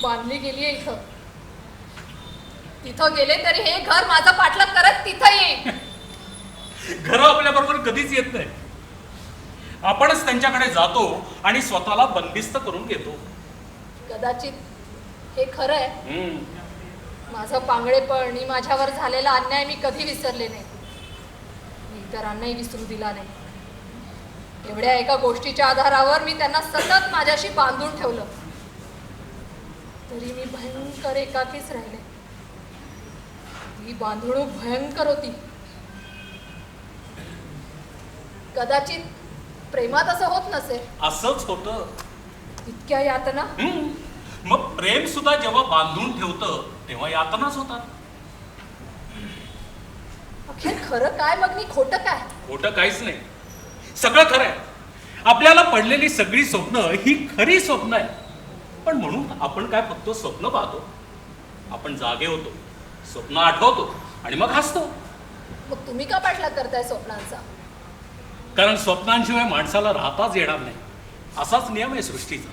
बांधली गेली आहे इथं. तिथं गेले तरी हे घर माझा पाठलाग करत तिथं येईल. घर आपल्या बरोबर कधीच येत नाही. आपणच त्यांच्याकडे जातो आणि स्वतःला बंदिस्त करून घेतो. कदाचित हे खरं आहे. माझं पांगळेपण आणि माझ्यावर झालेला अन्याय मी कधी विसरले नाही. मी इतरांनाही विसरू दिला नाही. एवढ्या एका गोष्टीच्या आधारावर मी त्यांना सतत माझ्याशी बांधून ठेवलं. तरी मी भयंकर एकाकीच राहिले. ही बांधणूक भयंकर होती. कदाचित प्रेमात असं होत नसेल. असंच होतं. इतक्या यातना. मग प्रेम सुद्धा जेव्हा बांधून ठेवतं तेव्हा यातनाच होतात. अखेर खरं काय मग मी खोटं काय? खोटं काहीच नाही. सगळं खरं आहे. आपल्याला पडलेली सगळी स्वप्न ही खरी स्वप्न आहे. पण म्हणून आपण काय फक्त स्वप्न पाहतो? आपण जागे होतो, स्वप्न आठवतो आणि मग हसतो. मग तुम्ही का पाठलाग करताय स्वप्नांचा? कारण स्वप्नांशिवाय माणसाला राहताच येणार नाही. असाच नियम आहे सृष्टीचा.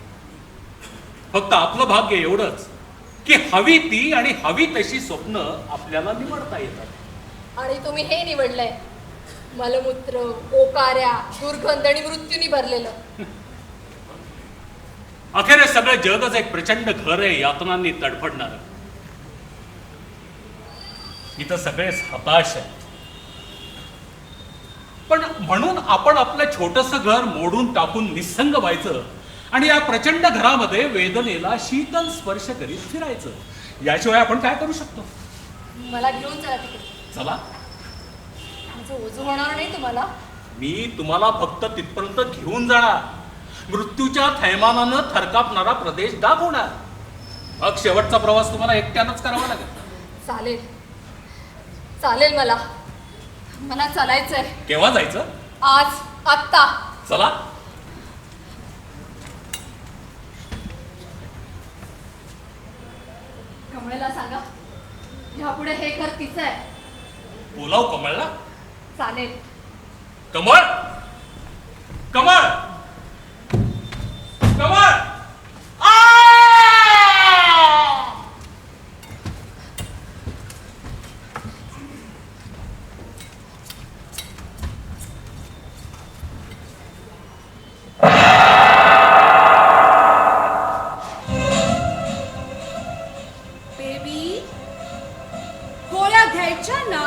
फक्त आपलं भाग्य एवढंच की हवी ती आणि हवी तशी स्वप्न आपल्याला निवडता येतात. आणि तुम्ही हे निवडलंय, मलमूत्र, ओकाऱ्या, दुर्गंध आणि मृत्यूनी भरलेलं. अखेर हे सगळं जगच एक प्रचंड घर आहे, यातनांनी तडफडणार. इथं सगळेच हताश आहे. पण म्हणून आपण आपलं छोटस घर मोडून टाकून निसंग व्हायचं आणि या प्रचंड घरामध्ये वेदनेला शीतल स्पर्श करीत फिरायचं. याशिवाय आपण काय करू शकतो? मला घेऊन चला तिकडे. चला. माझं ओझं होणार नाही तुम्हाला? मी तुम्हाला फक्त तिथपर्यंत घेऊन जाणार, मृत्यूच्या थैमानानं थरकापणारा प्रदेश दाखवणार. मग शेवटचा प्रवास तुम्हाला एकट्यानंच करावा लागेल. चालेल चालेल. मला मला चालायचंय. केव्हा जायचं? आज, आत्ता. चला. कमळेला सांगा ह्यापुढे हे घर तिचं आहे. बोलाव कमळला. चालेल. कमळ, कमळ, कमळ. बेबी गोळ्या घ्यायच्या ना?